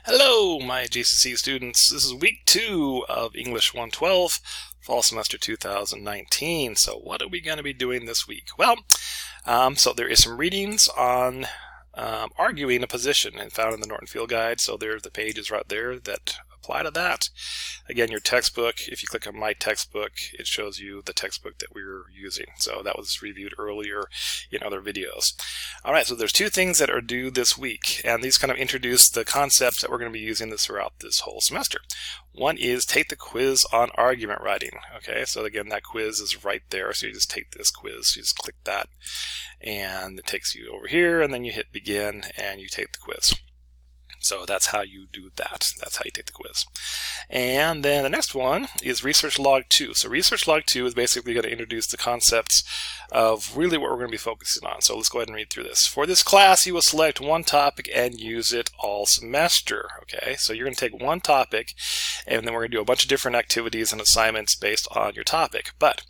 Hello, my JCC students. This is week 2 of English 112, fall semester 2019. So what are we going to be doing this week? Well, so there is some readings on arguing a position and found in the Norton Field Guide. So there's the pages right there that apply to that. Again, your textbook, if you click on my textbook, it shows you the textbook that we're using. So that was reviewed earlier in other videos. All right, so there's two things that are due this week, and these kind of introduce the concepts that we're going to be using throughout this whole semester. One is take the quiz on argument writing. Okay, so again, that quiz is right there. So you just take this quiz, you just click that, and it takes you over here, and then you hit begin, and you take the quiz. So that's how you do that. That's how you take the quiz. And then the next one is Research Log 2. So Research Log 2 is basically going to introduce the concepts of really what we're going to be focusing on. So let's go ahead and read through this. For this class, you will select one topic and use it all semester. Okay, so you're going to take one topic, and then we're going to do a bunch of different activities and assignments based on your topic. But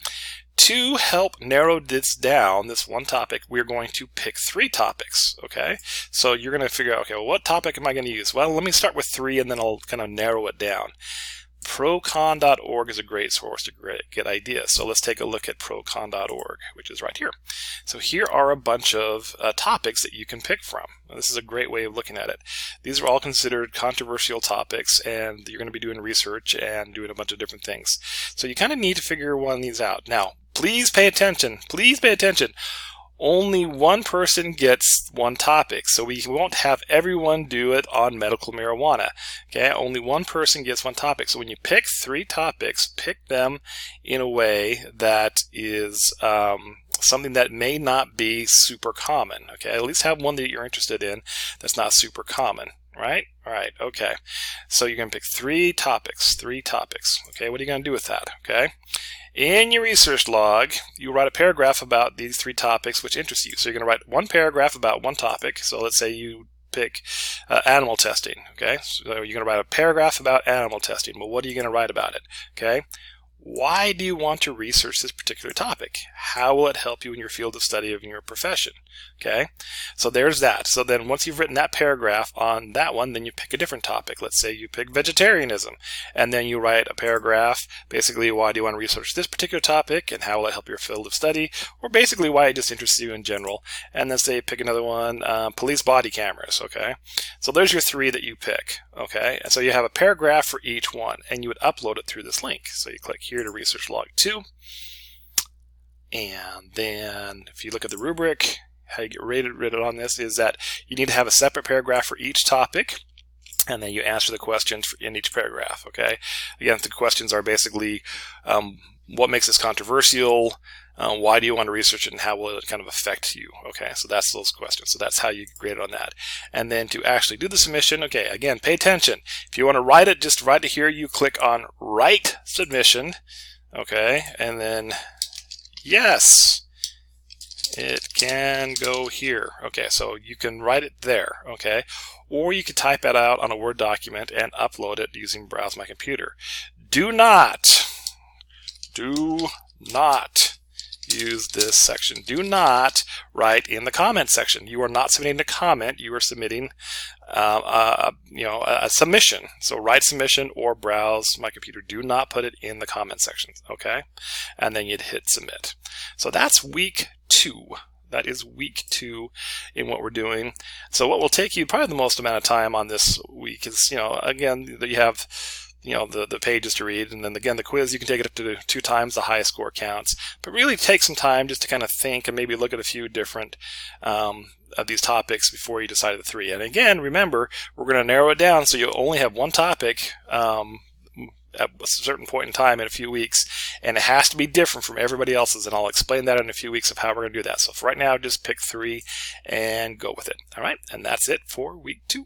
to help narrow this down, this one topic, we're going to pick 3 topics, okay? So you're going to figure out, okay, well, what topic am I going to use? Well, let me start with 3, and then I'll kind of narrow it down. Procon.org is a great source to get ideas. So let's take a look at procon.org, which is right here. So here are a bunch of topics that you can pick from. This is a great way of looking at it. These are all considered controversial topics, and you're going to be doing research and doing a bunch of different things. So you kind of need to figure one of these out. Now, please pay attention. Please pay attention. Only one person gets one topic, so we won't have everyone do it on medical marijuana. Okay, only one person gets one topic. So when you pick 3 topics, pick them in a way that is something that may not be super common. Okay, at least have one that you're interested in that's not super common. Right? All right, okay. So you're going to pick 3 topics. Okay, what are you going to do with that? Okay. In your research log, you write a paragraph about these 3 topics which interest you. So you're going to write one paragraph about one topic. So let's say you pick animal testing. Okay, so you're going to write a paragraph about animal testing. Well, what are you going to write about it? Okay. Why do you want to research this particular topic? How will it help you in your field of study of your profession? Okay, so there's that. So then once you've written that paragraph on that one, then you pick a different topic. Let's say you pick vegetarianism, and then you write a paragraph, basically why do you want to research this particular topic and how will it help your field of study, or basically why it just interests you in general. And then say pick another one, police body cameras. Okay, so there's your 3 that you pick. Okay, and so you have a paragraph for each one, and you would upload it through this link. So you click here to Research Log 2, and then if you look at the rubric, how you get rated on this is that you need to have a separate paragraph for each topic, and then you answer the questions in each paragraph. Okay, again, the questions are basically what makes this controversial, why do you want to research it, and how will it kind of affect you? Okay, so that's those questions. So that's how you grade it on that. And then to actually do the submission, okay, again, pay attention. If you want to write it, just write it here. You click on Write Submission, okay, and then yes, it can go here. Okay, so you can write it there, okay, or you could type it out on a Word document and upload it using Browse My Computer. Do not use this section. Do not write in the comment section. You are not submitting a comment. You are submitting a submission. So write submission or Browse My Computer. Do not put it in the comment section. Okay, and then you'd hit submit. So that's week 2. That is week 2 in what we're doing. So what will take you probably the most amount of time on this week is, again, that you have the pages to read, and then again the quiz, you can take it up to 2 times the highest score counts, but really take some time just to kind of think and maybe look at a few different of these topics before you decide the 3. And again, remember, we're going to narrow it down so you only have one topic at a certain point in time in a few weeks, and it has to be different from everybody else's, and I'll explain that in a few weeks of how we're going to do that. So for right now, just pick 3 and go with it. All right, and that's it for week 2.